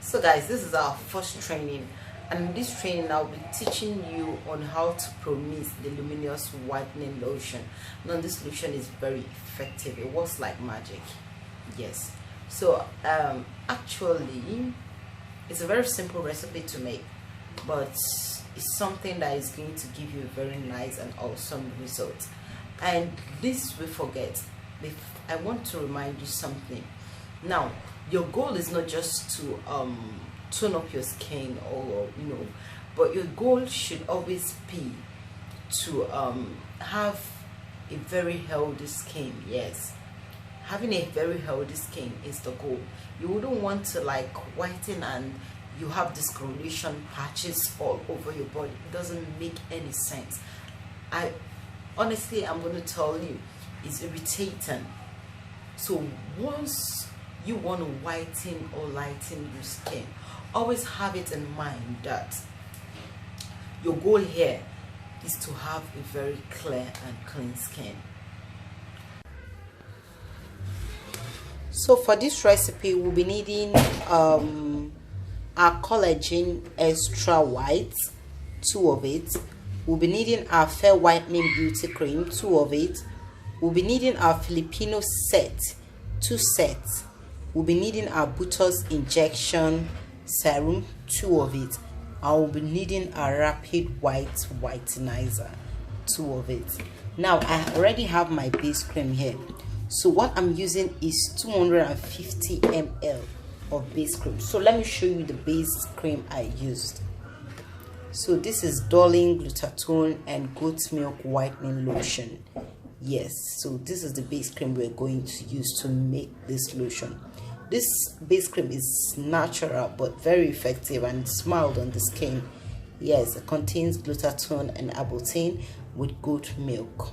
So guys, this is our first training, and in this training I'll be teaching you on how to promise the Luminous whitening lotion. Now this lotion is very effective. It works like magic. Yes. So actually it's a very simple recipe to make, but it's something that is going to give you a very nice and awesome result. And this we forget, I want to remind you something. Now your goal is not just to tone up your skin, or but your goal should always be to have a very healthy skin. Yes, having a very healthy skin is the goal. You wouldn't want to like whiten and you have discoloration patches all over your body. It doesn't make any sense. Honestly, I'm going to tell you, it's irritating. So once you want to whiten or lighten your skin, always have it in mind that your goal here is to have a very clear and clean skin. So for this recipe, we'll be needing our collagen extra white, 2 of it. We'll be needing our fair whitening beauty cream, 2 of it. We'll be needing our Filipino set, 2 sets. We'll be needing our botox injection serum, 2 of it. I will be needing a rapid whitenizer, 2 of it. Now I already have my base cream here, so what I'm using is 250 ml of base cream. So let me show you the base cream I used. So this is dorlene glutathione and goat milk whitening lotion. Yes, so this is the base cream we're going to use to make this lotion. This base cream is natural but very effective and it's mild on the skin. Yes, it contains glutathione and arbutane with goat milk.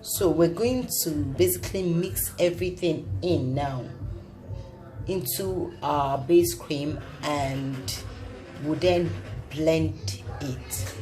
So we're going to basically mix everything in now into our base cream, and we'll then blend it.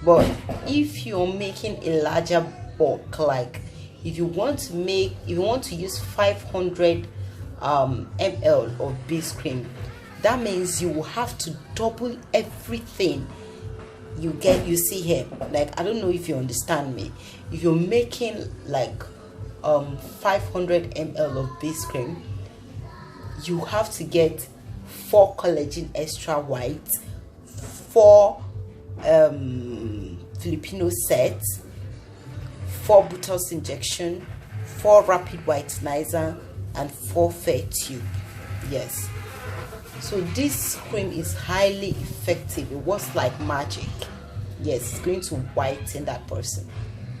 But if you're making a larger bulk, like if you want to use 500 ml of base cream, that means you will have to double everything you see here. Like, I don't know if you understand me. If you're making like 500 ml of base cream, you have to get 4 collagen extra white, 4 Filipino sets, 4 botox injection, 4 rapid whitenizer, and 4 fair tube. Yes, so this cream is highly effective. It works like magic. Yes, it's going to whiten that person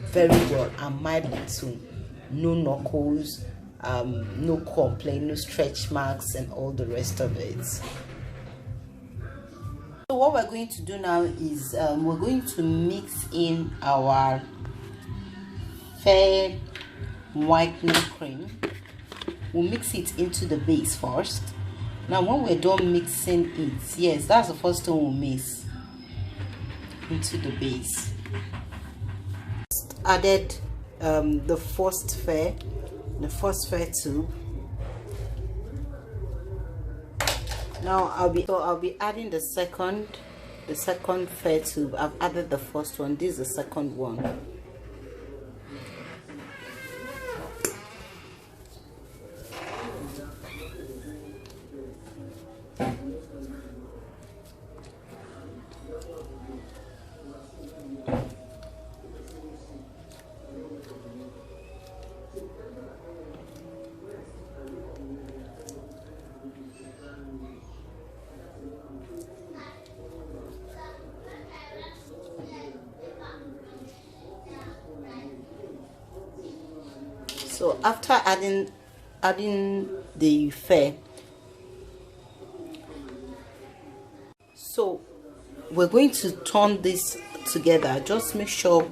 very well and mildly too. No knuckles, no complaint, no stretch marks, and all the rest of it. So what we're going to do now is we're going to mix in our fair whitening cream. We'll mix it into the base first. Now when we're done mixing it, yes, that's the first thing we'll mix into the base. Added the first fair tube. Now I'll be adding the second fair tube. I've added the first one. This is the second one. So after adding the fair, so we're going to turn this together. Just make sure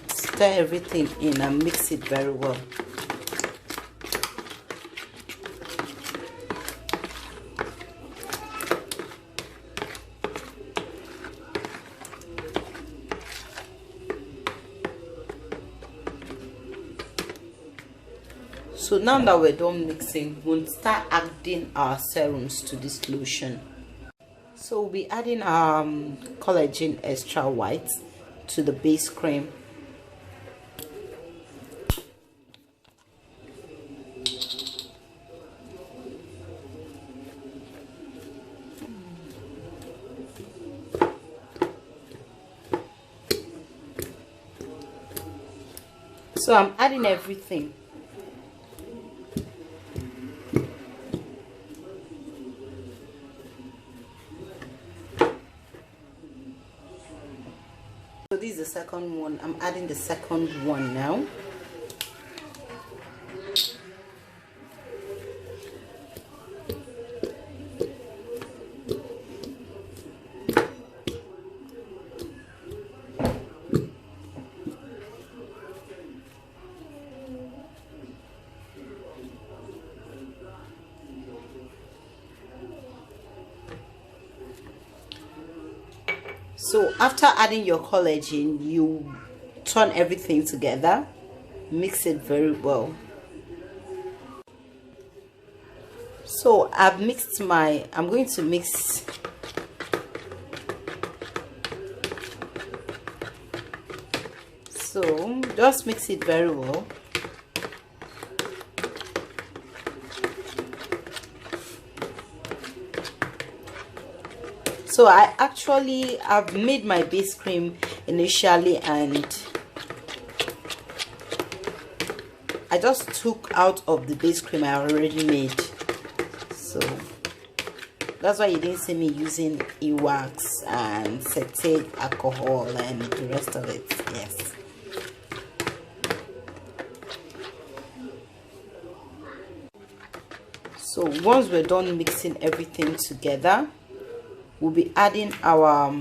stir everything in and mix it very well. So now that we're done mixing, we'll start adding our serums to this lotion. So we'll be adding collagen extra white to the base cream. So I'm adding everything. So this is the second one. I'm adding the second one now. So after adding your collagen, you turn everything together, mix it very well. So I've mixed I'm going to mix so just mix it very well. So I've made my base cream initially, and I just took out of the base cream I already made. So that's why you didn't see me using e-wax and cetate alcohol and the rest of it. Yes. So once we're done mixing everything together, we'll be adding our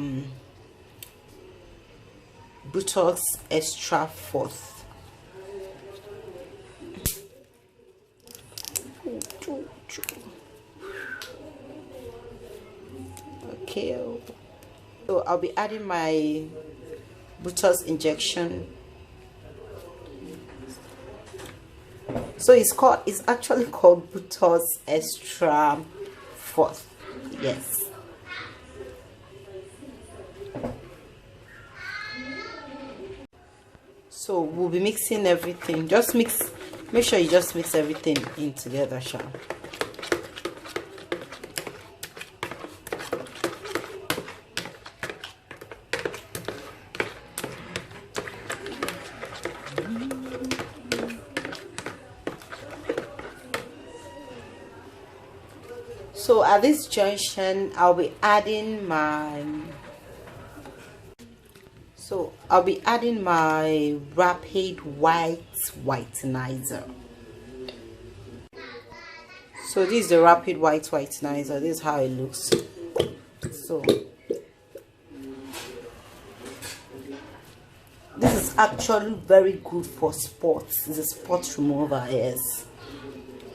botox extra fourth. Okay, so I'll be adding my botox injection. So it's actually called botox extra fourth. Yes. So we'll be mixing everything. Make sure you just mix everything in together, Sha. So at this junction, I'll be adding my rapid whitenizer. So this is the rapid whitenizer. This is how it looks. So this is actually very good for spots. It's a spot remover, yes.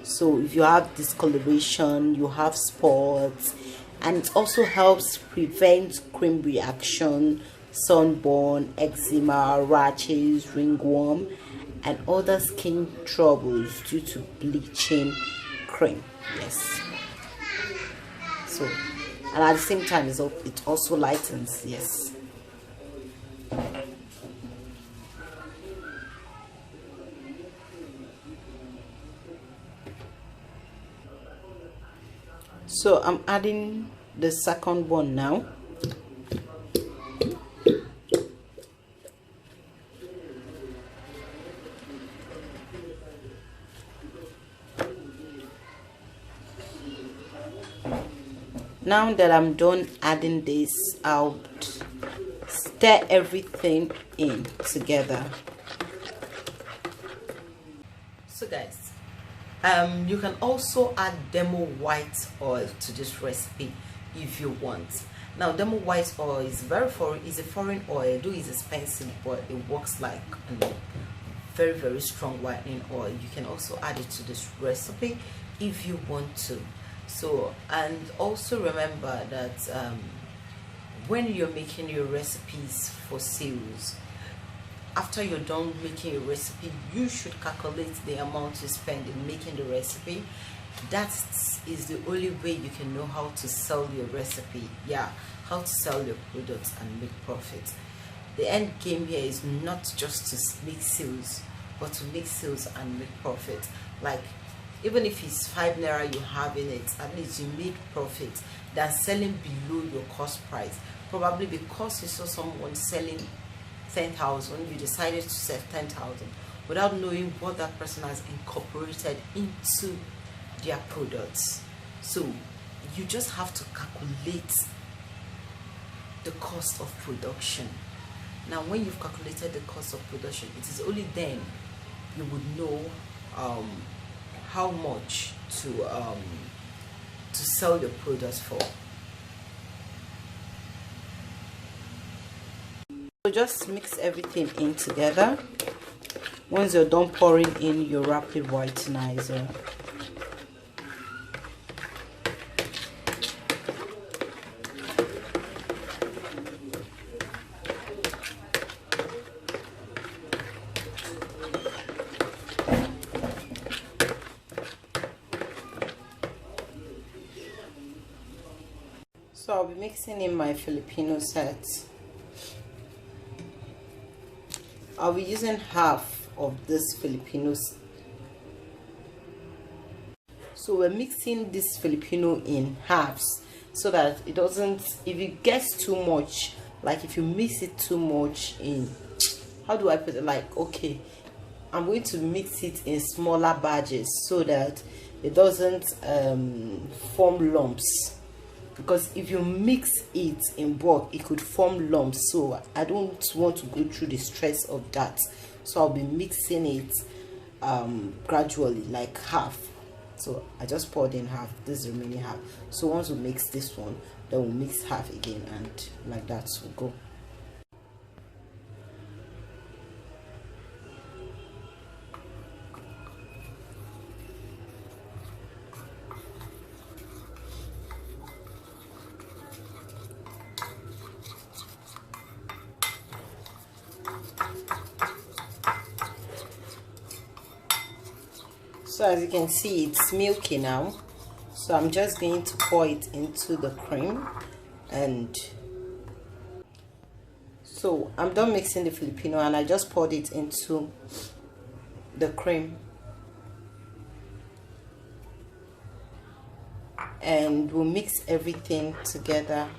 So if you have discoloration, you have spots, and it also helps prevent cream reaction, sunburn, eczema, rashes, ringworm, and other skin troubles due to bleaching cream. Yes. So, and at the same time, it also lightens. Yes. So I'm adding the second one now. Now that I'm done adding this, I'll stir everything in together. So guys, you can also add demo white oil to this recipe if you want. Now demo white oil is a foreign oil, though it's expensive, but it works like very, very strong whitening oil. You can also add it to this recipe if you want to. So, and also remember that when you're making your recipes for sales, after you're done making a recipe, you should calculate the amount you spend in making the recipe. That is the only way you can know how to sell your recipe. Yeah, how to sell your products and make profit. The end game here is not just to make sales, but to make sales and make profit. Like, even if it's 5 naira you have in it, at least you made profit than selling below your cost price. Probably because you saw someone selling 10,000, you decided to sell 10,000 without knowing what that person has incorporated into their products. So you just have to calculate the cost of production. Now, when you've calculated the cost of production, it is only then you would know how much to sell your products for. So just mix everything in together. Once you're done pouring in your rapid whitenizer, so I'll be mixing in my Filipino set. I'll be using half of this Filipinos. So we're mixing this Filipino in halves so that it doesn't, if it gets too much, like if you mix it too much in, how do I put it, like, okay, I'm going to mix it in smaller batches so that it doesn't form lumps. Because if you mix it in bulk, it could form lumps. So I don't want to go through the stress of that. So I'll be mixing it gradually, like half. So I just poured in half, this is remaining half. So once we mix this one, then we'll mix half again, and like that we'll go. So as you can see, it's milky now, so I'm just going to pour it into the cream. And so I'm done mixing the Filipino and I just poured it into the cream, and we'll mix everything together.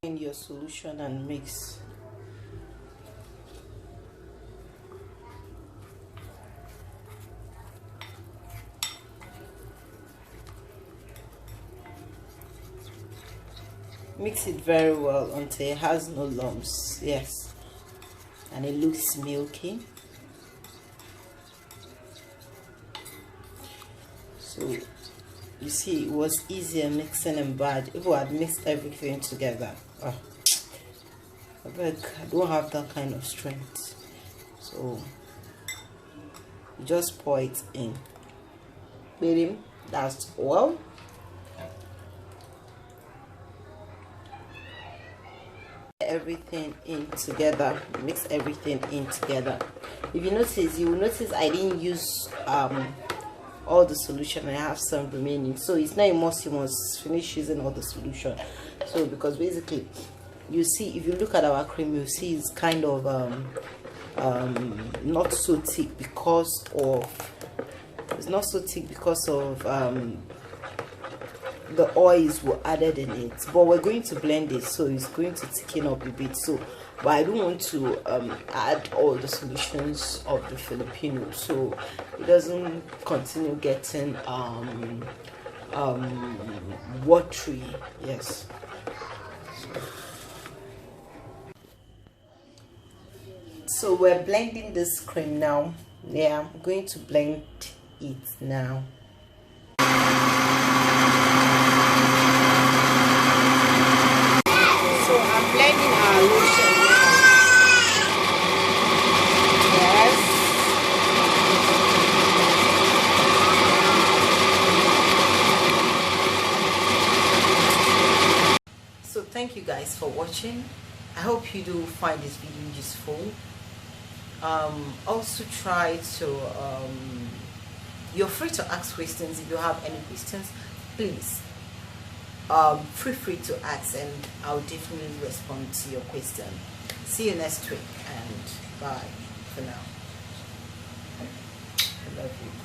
In your solution and mix. Mix it very well until it has no lumps. Yes, and it looks milky. So you see, it was easier mixing and bad if we had mixed everything together. Oh, I don't have that kind of strength. So you just pour it in. Medium, that's all. Everything in together, mix everything in together. If you notice, you will notice I didn't use all the solution. I have some remaining, so it's not a must you must finish using all the solution. So because basically you see, if you look at our cream, you see it's kind of not so thick because of the oils were added in it, but we're going to blend it, so it's going to thicken up a bit. So but I don't want to add all the solutions of the Filipino, so it doesn't continue getting watery. Yes. So we're blending this cream now. Yeah, I'm going to blend it now. our lotion now. Yes. So thank you guys for watching. I hope you do find this video useful. Also try to you're free to ask questions. If you have any questions, please feel free to ask, and I'll definitely respond to your question. See you next week, and bye for now. I love you.